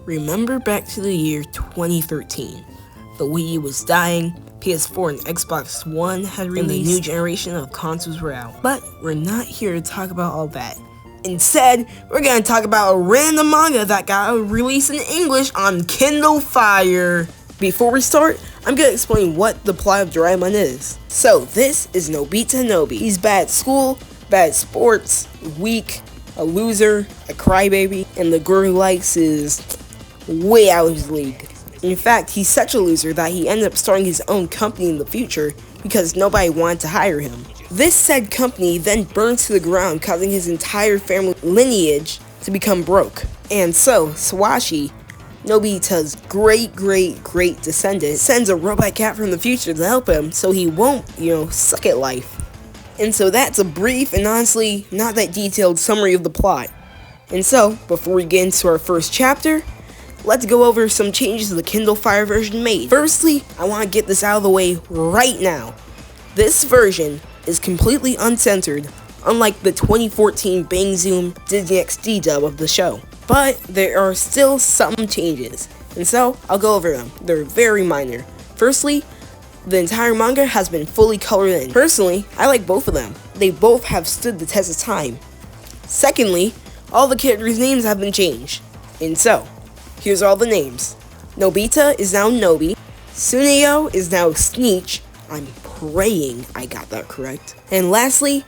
Remember back to the year 2013. The Wii U was dying, PS4 and Xbox One had released, and the new generation of consoles were out. But we're not here to talk about all that. Instead, we're going to talk about a random manga that got released in English on Kindle Fire. Before we start, I'm going to explain what the plot of Doraemon is. So, this is Nobita Nobi. He's bad at school, bad at sports, weak, a loser, a crybaby, and the girl he likes is way out of his league. In fact, he's such a loser that he ended up starting his own company in the future because nobody wanted to hire him. This said company then burns to the ground, causing his entire family lineage to become broke. And so, Swashi, Nobita's great descendant, sends a robot cat from the future to help him so he won't, suck at life. And so that's a brief and honestly not that detailed summary of the plot. And so, before we get into our first chapter, let's go over some changes the Kindle Fire version made. Firstly, I want to get this out of the way right now. This version is completely uncensored, unlike the 2014 Bang Zoom Disney XD dub of the show. But there are still some changes, and so I'll go over them. They're very minor. Firstly, the entire manga has been fully colored in. Personally, I like both of them. They both have stood the test of time. Secondly, all the characters' names have been changed. And so, here's all the names. Nobita is now Nobi. Suneo is now Sneech. I'm praying I got that correct. And lastly,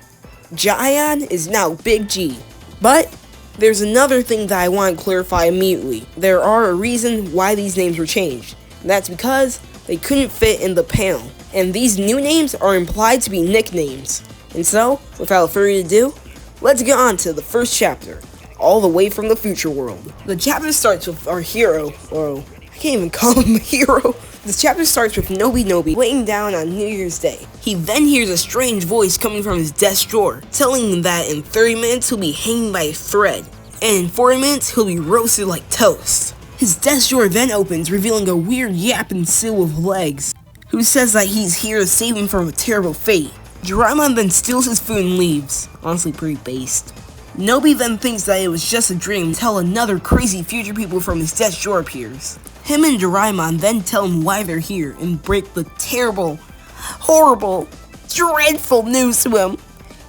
Jayan is now Big G. But there's another thing that I want to clarify immediately. There are a reason why these names were changed. And that's because they couldn't fit in the panel. And these new names are implied to be nicknames. And so, without further ado, let's get on to the first chapter. All the way from the future world. The chapter starts with our hero, I can't even call him a hero. This chapter starts with Nobi laying down on New Year's Day. He then hears a strange voice coming from his desk drawer, telling him that in 30 minutes he'll be hanging by a thread, and in 40 minutes he'll be roasted like toast. His desk drawer then opens, revealing a weird yapping seal with legs, who says that he's here to save him from a terrible fate. Doraemon then steals his food and leaves. Honestly pretty based. Nobi then thinks that it was just a dream until another crazy future people from his desk drawer appears. Him and Doraemon then tell him why they're here and break the terrible, horrible, dreadful news to him.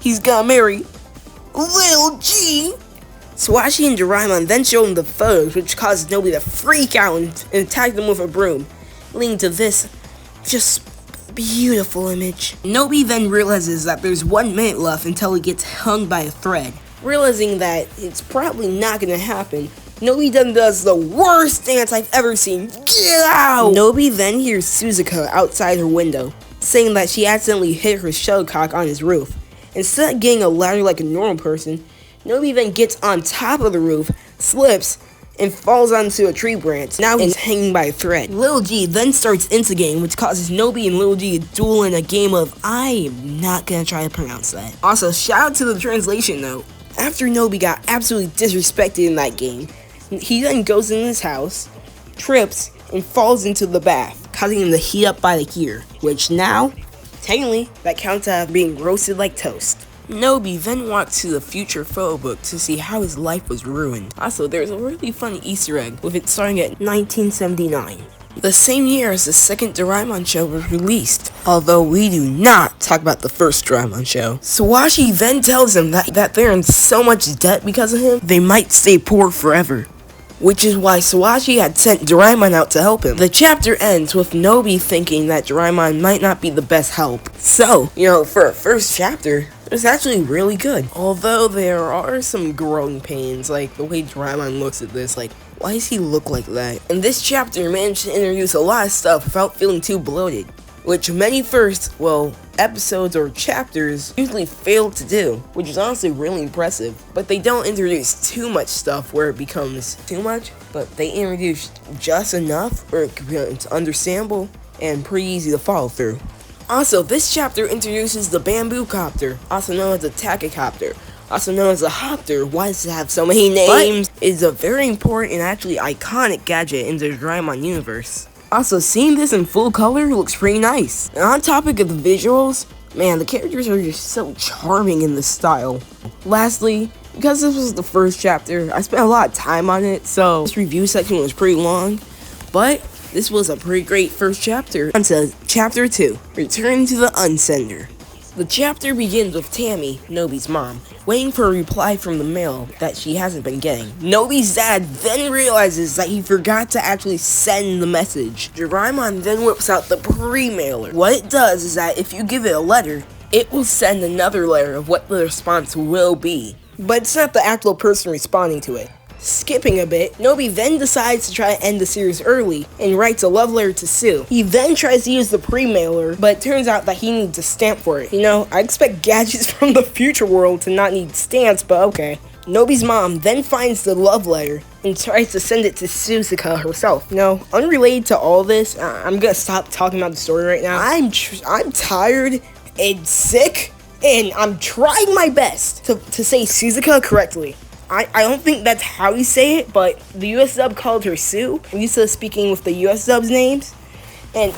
He's gonna marry Lil G. Swashi and Doraemon then show him the photos, which causes Nobi to freak out and attack them with a broom, leading to this just beautiful image. Nobi then realizes that there's 1 minute left until he gets hung by a thread. Realizing that it's probably not gonna happen, Nobi then does the worst dance I've ever seen. Get out! Nobi then hears Suzuka outside her window, saying that she accidentally hit her shuttlecock on his roof. Instead of getting a ladder like a normal person, Nobi then gets on top of the roof, slips, and falls onto a tree branch. Now he's hanging by a thread. Lil G then starts instigating, which causes Nobi and Lil G to duel in a game of I am not gonna try to pronounce that. Also, shout out to the translation note. After Nobi got absolutely disrespected in that game, he then goes in his house, trips, and falls into the bath, causing him to heat up by the ear, which now, technically, that counts as being roasted like toast. Nobi then walks to the future photo book to see how his life was ruined. Also, there's a really funny Easter egg, with it starting at 1979. The same year as the second Doraemon show was released, although we do not talk about the first Doraemon show. Swashi then tells him that they're in so much debt because of him, they might stay poor forever. Which is why Swashi had sent Doraemon out to help him. The chapter ends with Nobi thinking that Doraemon might not be the best help. So, for a first chapter, it's actually really good. Although there are some growing pains, like the way Doraemon looks at this, like, why does he look like that? And this chapter managed to introduce a lot of stuff without feeling too bloated, which many episodes or chapters usually fail to do, which is honestly really impressive. But they don't introduce too much stuff where it becomes too much, but they introduce just enough where it's understandable and pretty easy to follow through. Also, this chapter introduces the Bamboo Copter, also known as the Tachocopter, also known as a Hopter. Why does it have so many names? But it's a very important and actually iconic gadget in the Doraemon universe. Also, seeing this in full color looks pretty nice. And on topic of the visuals, man, the characters are just so charming in this style. Lastly, because this was the first chapter, I spent a lot of time on it, so this review section was pretty long, but this was a pretty great first chapter. On to chapter 2, Return to the Unsender. The chapter begins with Tammy, Nobi's mom, waiting for a reply from the mail that she hasn't been getting. Nobi's dad then realizes that he forgot to actually send the message. Doraemon then whips out the pre-mailer. What it does is that if you give it a letter, it will send another letter of what the response will be. But it's not the actual person responding to it. Skipping a bit, Nobi then decides to try to end the series early and writes a love letter to Sue. He then tries to use the pre-mailer, but it turns out that he needs a stamp for it. You know, I expect gadgets from the future world to not need stamps, but okay. Nobi's mom then finds the love letter and tries to send it to Suzuka herself. Now, unrelated to all this, I'm gonna stop talking about the story right now. I'm tired and sick, and I'm trying my best to say Suzuka correctly. I don't think that's how you say it, but the US dub called her Sue. I'm used to speaking with the US dub's names, and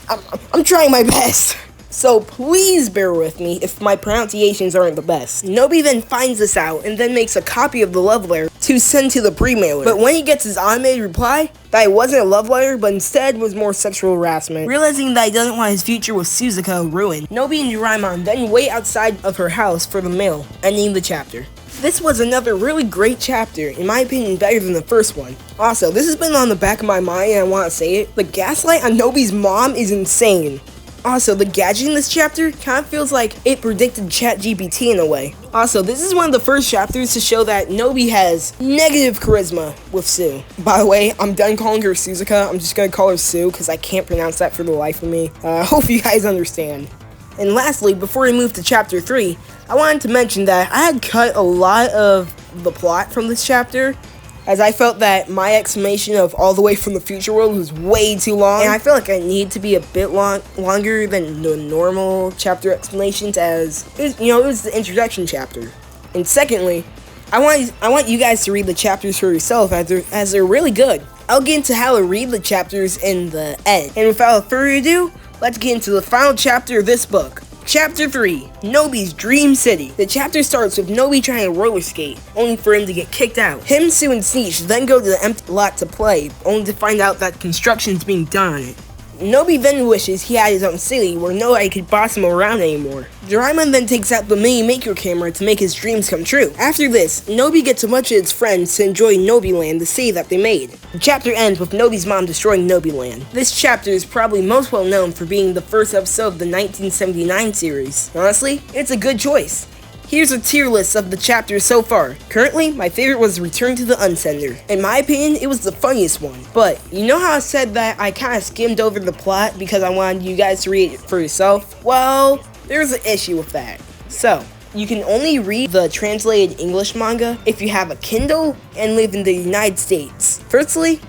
I'm trying my best. So please bear with me if my pronunciations aren't the best. Nobi then finds this out and then makes a copy of the love letter to send to the pre-mailer. But when he gets his automated reply that it wasn't a love letter, but instead was more sexual harassment, realizing that he doesn't want his future with Suzuka ruined, Nobi and Doraemon then wait outside of her house for the mail, ending the chapter. This was another really great chapter, in my opinion better than the first one. Also, this has been on the back of my mind and I want to say it, the gaslight on Nobi's mom is insane. Also, the gadget in this chapter kind of feels like it predicted ChatGPT in a way. Also, this is one of the first chapters to show that Nobi has negative charisma with Sue. By the way, I'm done calling her Suzuka, I'm just gonna call her Sue because I can't pronounce that for the life of me. Hope you guys understand. And lastly, before we move to chapter 3, I wanted to mention that I had cut a lot of the plot from this chapter, as I felt that my explanation of all the way from the future world was way too long, and I feel like I need to be a bit longer than the normal chapter explanations, as it was the introduction chapter. And secondly, I want you guys to read the chapters for yourself, as they're really good. I'll get into how to read the chapters in the end. And without further ado, let's get into the final chapter of this book. Chapter 3, Nobi's Dream City. The chapter starts with Nobi trying to roller skate, only for him to get kicked out. Him, Sue, and Sneesh then go to the empty lot to play, only to find out that construction is being done on it. Nobi then wishes he had his own city where nobody could boss him around anymore. Doraemon then takes out the mini maker camera to make his dreams come true. After this, Nobi gets a bunch of his friends to enjoy Nobiland, the city that they made. The chapter ends with Nobi's mom destroying Nobiland. This chapter is probably most well known for being the first episode of the 1979 series. Honestly, it's a good choice. Here's a tier list of the chapters so far. Currently, my favorite was Return to the Unsender. In my opinion, it was the funniest one. But, you know how I said that I kind of skimmed over the plot because I wanted you guys to read it for yourself? Well, there's an issue with that. So, you can only read the translated English manga if you have a Kindle and live in the United States. Firstly,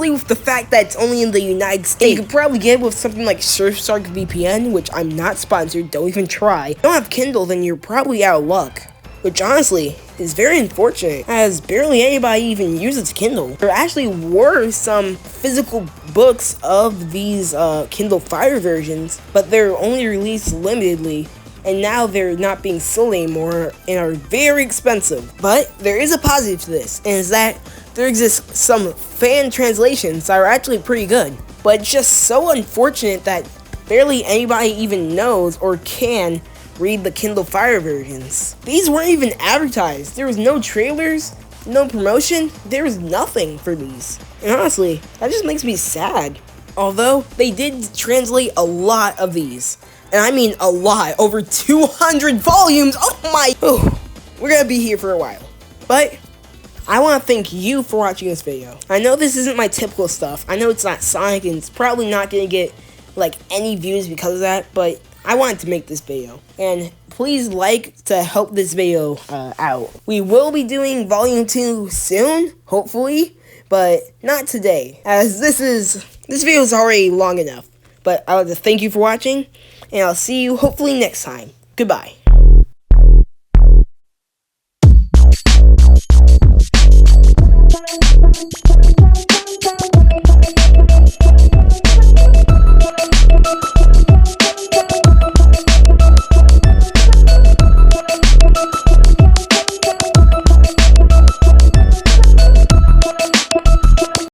with the fact that it's only in the United States, you could probably get it with something like Surfshark VPN, which I'm not sponsored, don't even try. If you don't have Kindle, then you're probably out of luck. Which honestly is very unfortunate, as barely anybody even uses Kindle. There actually were some physical books of these Kindle Fire versions, but they're only released limitedly, and now they're not being sold anymore and are very expensive. But there is a positive to this, and is that there exists some fan translations that are actually pretty good. But it's just so unfortunate that barely anybody even knows or can read the Kindle Fire versions. These weren't even advertised. There was no trailers, no promotion, there was nothing for these. And honestly, that just makes me sad. Although, they did translate a lot of these. And I mean a lot, over 200 volumes, we're gonna be here for a while. But, I want to thank you for watching this video. I know this isn't my typical stuff, I know it's not Sonic and it's probably not gonna get like any views because of that, but I wanted to make this video. And please like to help this video out. We will be doing volume 2 soon, hopefully, but not today, as this video is already long enough. But I want to thank you for watching, and I'll see you hopefully next time. Goodbye.